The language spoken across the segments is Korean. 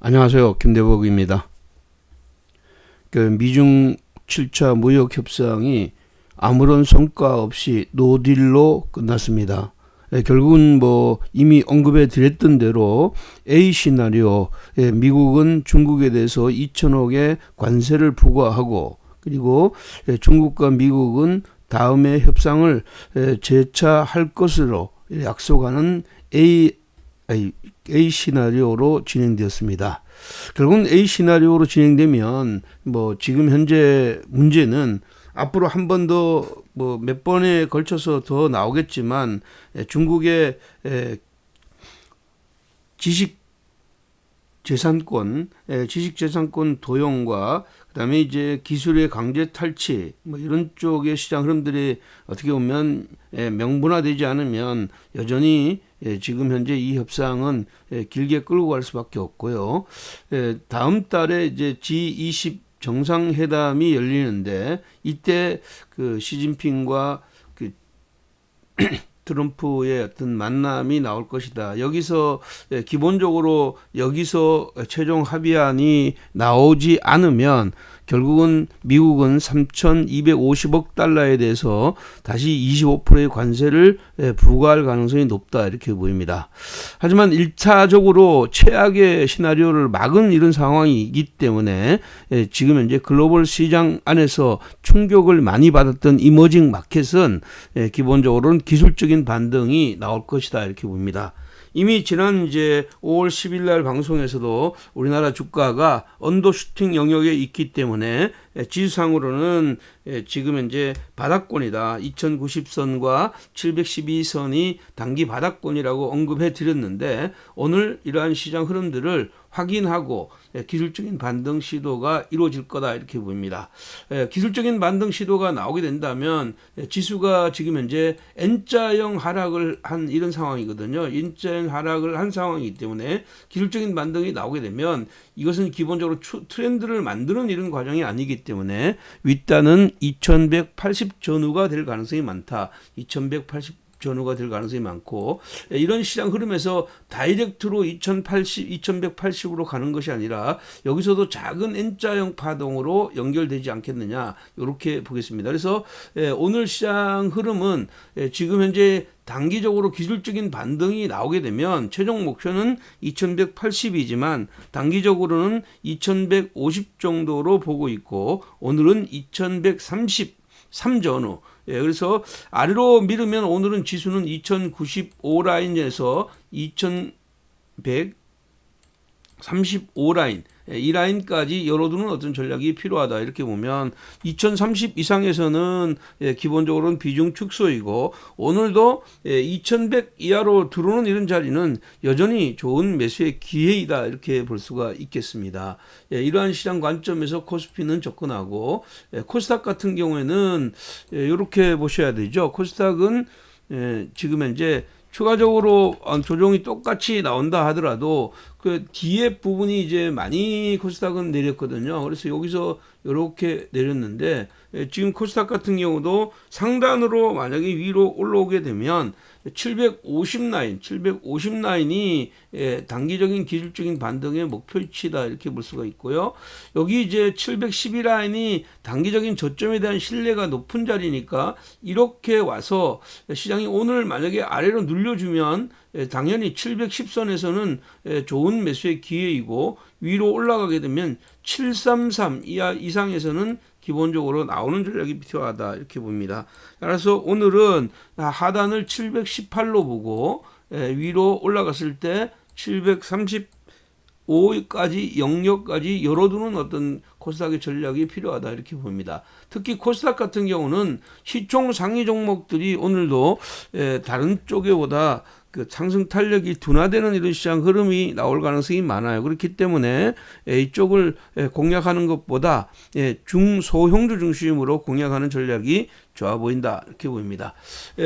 안녕하세요. 김대복입니다. 미중 7차 무역 협상이 아무런 성과 없이 노딜로 끝났습니다. 결국은 이미 언급해 드렸던 대로 A 시나리오, 미국은 중국에 대해서 2천억의 관세를 부과하고, 그리고 중국과 미국은 다음에 협상을 재차할 것으로 약속하는 A 시나리오로 진행되었습니다. 결국은 A 시나리오로 진행되면 지금 현재 문제는 앞으로 한 번 더 몇 번에 걸쳐서 더 나오겠지만, 중국의 지식재산권 도용과 그다음에 이제 기술의 강제 탈취 이런 쪽의 시장 흐름들이 어떻게 보면 명분화되지 않으면 여전히 지금 현재 이 협상은 길게 끌고 갈 수밖에 없고요. 다음 달에 이제 G20 정상회담이 열리는데, 이때 시진핑과 트럼프의 어떤 만남이 나올 것이다. 여기서 기본적으로 최종 합의안이 나오지 않으면 결국은 미국은 3,250억 달러에 대해서 다시 25%의 관세를 부과할 가능성이 높다, 이렇게 보입니다. 하지만 1차적으로 최악의 시나리오를 막은 이런 상황이기 때문에 지금 현재 글로벌 시장 안에서 충격을 많이 받았던 이머징 마켓은 기본적으로는 기술적인 반등이 나올 것이다, 이렇게 봅니다. 이미 지난 이제 5월 10일 날 방송에서도 우리나라 주가가 언더슈팅 영역에 있기 때문에 지수상으로는 지금 현재 바닥권이다. 2090선과 712선이 단기 바닥권이라고 언급해 드렸는데, 오늘 이러한 시장 흐름들을 확인하고 기술적인 반등 시도가 이루어질 거다, 이렇게 보입니다. 기술적인 반등 시도가 나오게 된다면 지수가 지금 현재 N자형 하락을 한 이런 상황이거든요. N자형 하락을 한 상황이기 때문에 기술적인 반등이 나오게 되면 이것은 기본적으로 트렌드를 만드는 이런 과정이 아니기 때문에 윗단은 2180 전후가 될 가능성이 많다. 2180 전후가 될 가능성이 많고, 이런 시장 흐름에서 다이렉트로 2180으로 가는 것이 아니라 여기서도 작은 N자형 파동으로 연결되지 않겠느냐, 이렇게 보겠습니다. 그래서 오늘 시장 흐름은 지금 현재 단기적으로 기술적인 반등이 나오게 되면 최종 목표는 2180이지만 단기적으로는 2150 정도로 보고 있고, 오늘은 2133 전후, 그래서 아래로 밀으면 오늘은 지수는 2095 라인에서 2135 라인, 이 라인까지 열어두는 어떤 전략이 필요하다, 이렇게 보면 2030 이상에서는 기본적으로는 비중 축소이고, 오늘도 2100 이하로 들어오는 이런 자리는 여전히 좋은 매수의 기회이다, 이렇게 볼 수가 있겠습니다. 이러한 시장 관점에서 코스피는 접근하고, 코스닥 같은 경우에는 이렇게 보셔야 되죠. 코스닥은 지금 현재 추가적으로 조정이 똑같이 나온다 하더라도 그 뒤에 부분이 이제 많이 코스닥은 내렸거든요. 그래서 여기서 이렇게 내렸는데, 지금 코스닥 같은 경우도 상단으로 만약에 위로 올라오게 되면 750 라인이 단기적인 기술적인 반등의 목표치다, 이렇게 볼 수가 있고요. 여기 이제 712 라인이 단기적인 저점에 대한 신뢰가 높은 자리니까 이렇게 와서 시장이 오늘 만약에 아래로 눌려주면 당연히 710선에서는 좋은 매수의 기회이고, 위로 올라가게 되면 733 이상에서는 기본적으로 나오는 전략이 필요하다, 이렇게 봅니다. 따라서 오늘은 하단을 718로 보고 위로 올라갔을 때 735까지 영역까지 열어두는 어떤 코스닥의 전략이 필요하다, 이렇게 봅니다. 특히 코스닥 같은 경우는 시총 상위 종목들이 오늘도 다른 쪽에보다 상승 탄력이 둔화되는 이런 시장 흐름이 나올 가능성이 많아요. 그렇기 때문에 이쪽을 공략하는 것보다 중소형주 중심으로 공략하는 전략이 좋아 보인다, 이렇게 보입니다.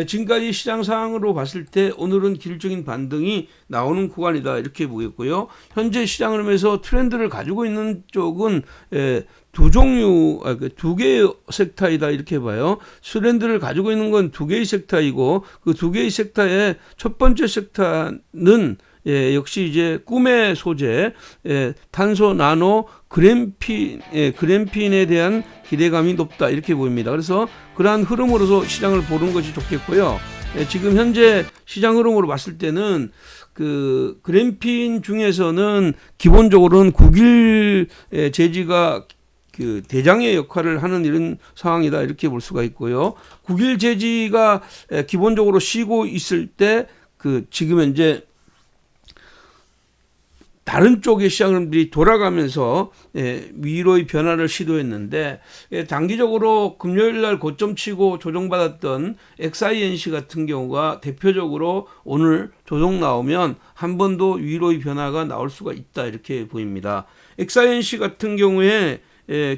지금까지 시장 상황으로 봤을 때 오늘은 기술적인 반등이 나오는 구간이다, 이렇게 보겠고요. 현재 시장 흐름에서 트렌드를 가지고 있는 쪽은 두 개의 섹터이다, 이렇게 봐요. 트렌드를 가지고 있는 건 두 개의 섹터이고, 그 두 개의 섹터의 첫 번째 섹터는 역시 이제 꿈의 소재, 탄소 나노 그래핀에 대한 기대감이 높다 이렇게 보입니다. 그래서 그러한 흐름으로서 시장을 보는 것이 좋겠고요. 지금 현재 시장 흐름으로 봤을 때는 그 그래핀 중에서는 기본적으로는 국일 재지가 그 대장의 역할을 하는 이런 상황이다 이렇게 볼 수가 있고요. 국일 재지가 기본적으로 쉬고 있을 때 그 지금 현재 다른 쪽의 시장들이 돌아가면서 위로의 변화를 시도했는데 단기적으로 금요일 날 고점 치고 조정받았던 XINC 같은 경우가 대표적으로 오늘 조정 나오면 한 번 더 위로의 변화가 나올 수가 있다 이렇게 보입니다. XINC 같은 경우에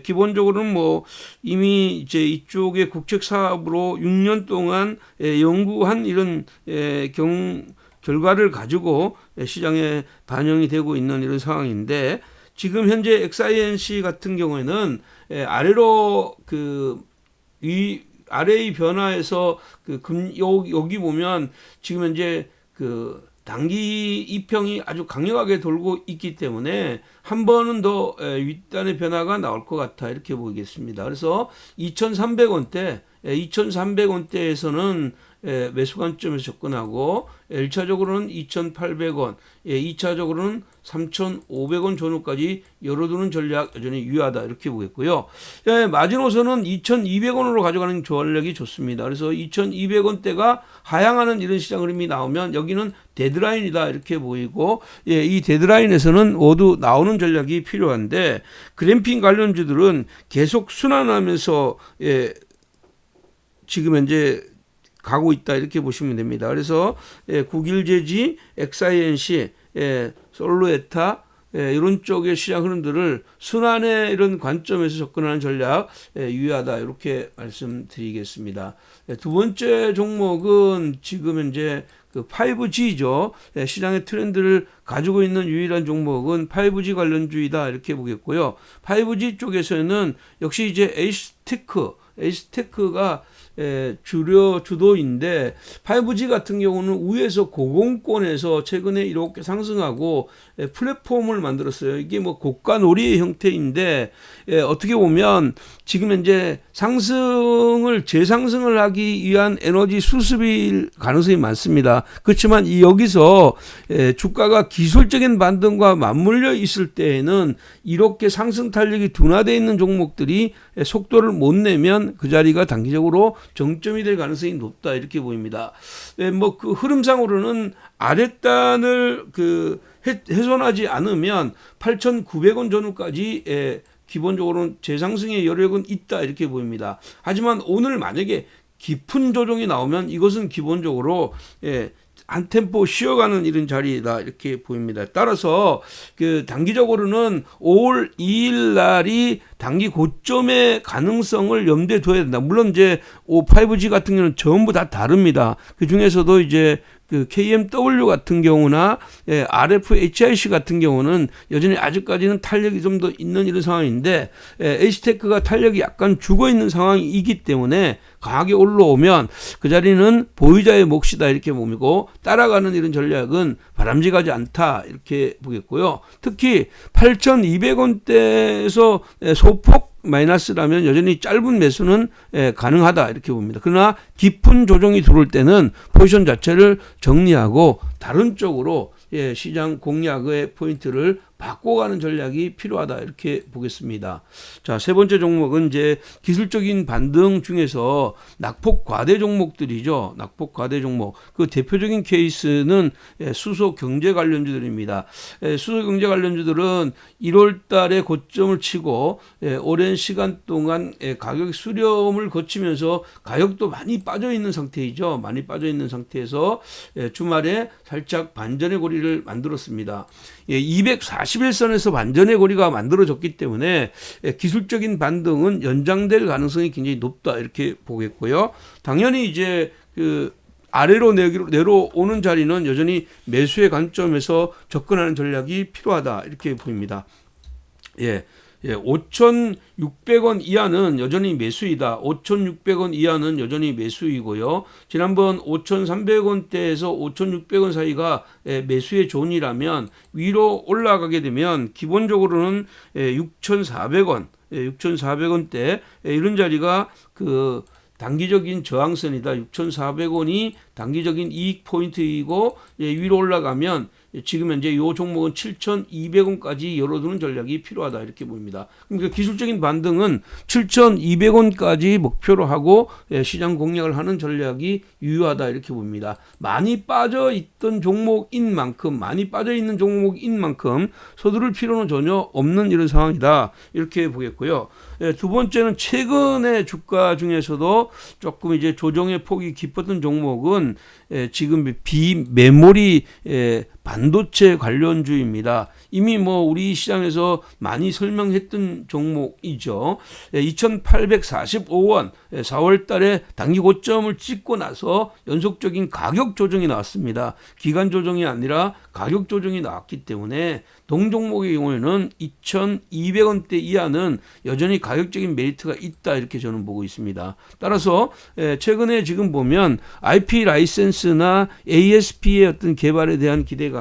기본적으로는 뭐 이미 이제 이쪽의 국책 사업으로 6년 동안 연구한 이런 결과를 가지고 시장에 반영이 되고 있는 이런 상황인데 지금 현재 XINC 같은 경우에는 아래로 아래의 변화에서 여기 보면 지금 현재 단기 이평이 아주 강력하게 돌고 있기 때문에 한 번은 더 윗단의 변화가 나올 것 같아 이렇게 보이겠습니다. 그래서 2,300원대에서는 매수 관점에서 접근하고 1차적으로는 2,800원, 2차적으로는 3,500원 전후까지 열어두는 전략 여전히 유효하다 이렇게 보겠고요. 마지노선은 2,200원으로 가져가는 전략이 좋습니다. 그래서 2,200원대가 하향하는 이런 시장 흐름이 나오면 여기는 데드라인이다 이렇게 보이고 이 데드라인에서는 모두 나오는 전략이 필요한데 그래핀 관련주들은 계속 순환하면서 지금 현재 가고 있다 이렇게 보시면 됩니다. 그래서 국일재지, XINC, 솔로에타 이런 쪽의 시장 흐름들을 순환의 이런 관점에서 접근하는 전략 유효하다 이렇게 말씀드리겠습니다. 두 번째 종목은 지금 현재 그 5G죠. 시장의 트렌드를 가지고 있는 유일한 종목은 5G 관련주이다 이렇게 보겠고요. 5G 쪽에서는 역시 이제 에이스테크가 주도인데 5G 같은 경우는 우에서 고공권에서 최근에 이렇게 상승하고 플랫폼을 만들었어요. 이게 뭐 고가 놀이의 형태인데 어떻게 보면 지금 현재 재상승을 하기 위한 에너지 수습일 가능성이 많습니다. 그렇지만 여기서 주가가 기술적인 반등과 맞물려 있을 때에는 이렇게 상승 탄력이 둔화되어 있는 종목들이 속도를 못 내면 그 자리가 단기적으로 정점이 될 가능성이 높다 이렇게 보입니다. 뭐 그 흐름상으로는 아랫단을 훼손하지 않으면 8,900원 전후까지 기본적으로는 재상승의 여력은 있다 이렇게 보입니다. 하지만 오늘 만약에 깊은 조정이 나오면 이것은 기본적으로 한 템포 쉬어가는 이런 자리다 이렇게 보입니다. 따라서 단기적으로는 5월 2일 날이 단기 고점의 가능성을 염두에 둬야 된다. 물론 이제 5G 같은 경우는 전부 다 다릅니다. 그 중에서도 이제 KMW 같은 경우나 RFHIC 같은 경우는 여전히 아직까지는 탄력이 좀 더 있는 이런 상황인데 H테크가 탄력이 약간 죽어 있는 상황이기 때문에 강하게 올라오면 그 자리는 보유자의 몫이다 이렇게 보이고 따라가는 이런 전략은 바람직하지 않다 이렇게 보겠고요. 특히 8,200원대에서 소폭 마이너스라면 여전히 짧은 매수는 가능하다 이렇게 봅니다. 그러나 깊은 조정이 들어올 때는 포지션 자체를 정리하고 다른 쪽으로 시장 공략의 포인트를 바꿔가는 전략이 필요하다 이렇게 보겠습니다. 자, 세 번째 종목은 이제 기술적인 반등 중에서 낙폭 과대 종목들이죠. 낙폭 과대 종목. 그 대표적인 케이스는 수소 경제 관련주들입니다. 수소 경제 관련주들은 1월 달에 고점을 치고 오랜 시간 동안 가격 수렴을 거치면서 가격도 많이 빠져 있는 상태이죠. 많이 빠져 있는 상태에서 주말에 살짝 반전의 고리를 만들었습니다. 241선에서 반전의 고리가 만들어졌기 때문에 기술적인 반등은 연장될 가능성이 굉장히 높다 이렇게 보겠고요. 당연히 이제 아래로 내려오는 자리는 여전히 매수의 관점에서 접근하는 전략이 필요하다 이렇게 보입니다. 5,600원 이하는 여전히 매수이다. 5,600원 이하는 여전히 매수이고요. 지난번 5,300원대에서 5,600원 사이가 매수의 존이라면 위로 올라가게 되면 기본적으로는 6,400원, 6,400원대 이런 자리가 그 단기적인 저항선이다. 6,400원이 단기적인 이익 포인트이고 위로 올라가면 지금 현재 이 종목은 7,200원까지 열어두는 전략이 필요하다 이렇게 보입니다. 그러니까 기술적인 반등은 7,200원까지 목표로 하고 시장 공략을 하는 전략이 유효하다 이렇게 봅니다. 많이 빠져 있던 종목인 만큼 많이 빠져 있는 종목인 만큼 서두를 필요는 전혀 없는 이런 상황이다 이렇게 보겠고요. 두 번째는 최근의 주가 중에서도 조금 이제 조정의 폭이 깊었던 종목은 지금 비메모리 반도체 관련주입니다. 이미 뭐 우리 시장에서 많이 설명했던 종목이죠. 2,845원 4월 달에 단기 고점을 찍고 나서 연속적인 가격 조정이 나왔습니다. 기간 조정이 아니라 가격 조정이 나왔기 때문에 동종목의 경우에는 2,200원대 이하는 여전히 가격적인 메리트가 있다 이렇게 저는 보고 있습니다. 따라서 최근에 지금 보면 IP 라이센스나 ASP의 어떤 개발에 대한 기대감이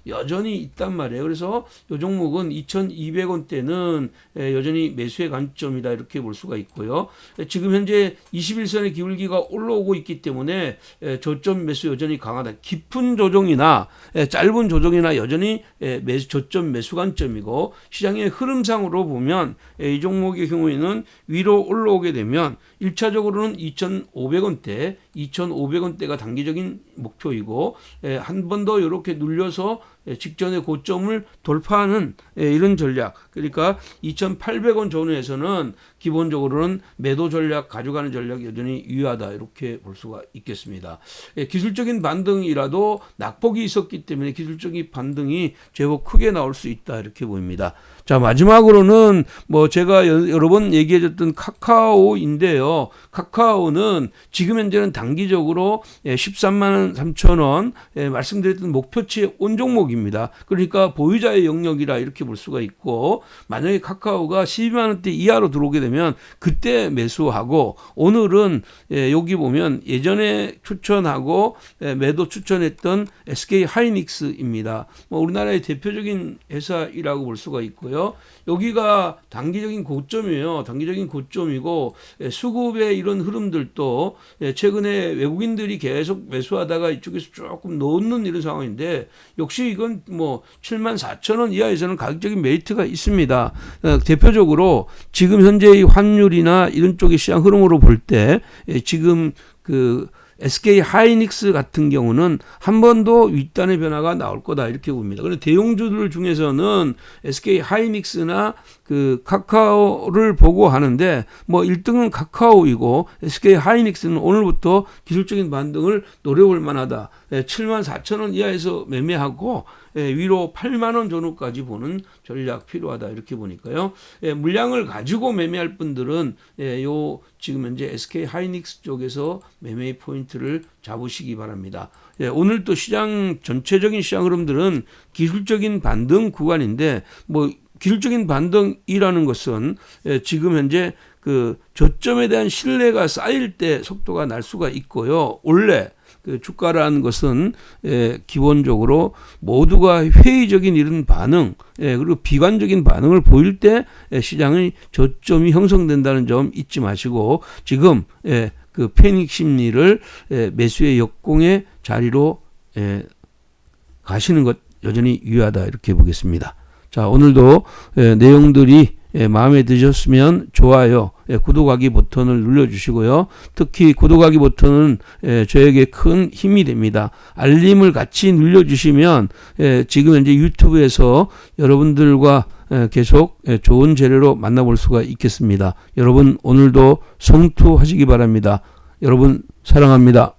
여전히 있단 말이에요. 그래서 이 종목은 2,200원대는 여전히 매수의 관점이다 이렇게 볼 수가 있고요. 지금 현재 21선의 기울기가 올라오고 있기 때문에 저점 매수 여전히 강하다. 깊은 조정이나 짧은 조정이나 여전히 저점 매수 관점이고 시장의 흐름상으로 보면 이 종목의 경우에는 위로 올라오게 되면 1차적으로는 2,500원대, 2,500원대가 단기적인 목표이고 한 번 더 이렇게 눌려서 직전의 고점을 돌파하는 이런 전략. 그러니까 2,800원 전후에서는 기본적으로는 매도 전략, 가져가는 전략이 여전히 유효하다 이렇게 볼 수가 있겠습니다. 기술적인 반등이라도 낙폭이 있었기 때문에 기술적인 반등이 제법 크게 나올 수 있다 이렇게 보입니다. 자, 마지막으로는 뭐 제가 여러 번 얘기해줬던 카카오인데요. 카카오는 지금 현재는 단기적으로 13만 3천 원 말씀드렸던 목표치의 온 종목입니다. 그러니까 보유자의 영역이라 이렇게 볼 수가 있고 만약에 카카오가 12만 원대 이하로 들어오게 되면 그때 매수하고 오늘은 여기 보면 예전에 추천하고 매도 추천했던 SK 하이닉스입니다. 뭐 우리나라의 대표적인 회사이라고 볼 수가 있고요. 여기가 단기적인 고점이에요. 단기적인 고점이고 수급의 이런 흐름들도 최근에 외국인들이 계속 매수하다가 이쪽에서 조금 놓는 이런 상황인데 역시 이건 뭐 74,000원 이하에서는 가격적인 메리트가 있습니다. 대표적으로 지금 현재의 환율이나 이런 쪽의 시장 흐름으로 볼 때 지금 그 SK 하이닉스 같은 경우는 한 번도 윗단의 변화가 나올 거다 이렇게 봅니다. 그런데 대형주들 중에서는 SK 하이닉스나 그 카카오를 보고 하는데 뭐 1등은 카카오이고 SK 하이닉스는 오늘부터 기술적인 반등을 노려볼 만하다. 74,000원 이하에서 매매하고 위로 8만 원 전후까지 보는 전략 필요하다 이렇게 보니까요. 물량을 가지고 매매할 분들은 요 지금 현재 SK 하이닉스 쪽에서 매매 포인트를 잡으시기 바랍니다. 오늘 또 시장 전체적인 시장 흐름들은 기술적인 반등 구간인데 뭐 기술적인 반등이라는 것은 지금 현재 그 저점에 대한 신뢰가 쌓일 때 속도가 날 수가 있고요. 원래 그 주가라는 것은 기본적으로 모두가 회의적인 이런 반응 그리고 비관적인 반응을 보일 때 시장의 저점이 형성된다는 점 잊지 마시고 지금 그 패닉 심리를 매수의 역공의 자리로 가시는 것 여전히 유효하다 이렇게 보겠습니다. 자, 오늘도 내용들이 마음에 드셨으면 좋아요, 구독하기 버튼을 눌러주시고요. 특히 구독하기 버튼은 저에게 큰 힘이 됩니다. 알림을 같이 눌러주시면 지금 현재 유튜브에서 여러분들과 계속 좋은 재료로 만나볼 수가 있겠습니다. 여러분 오늘도 성투하시기 바랍니다. 여러분 사랑합니다.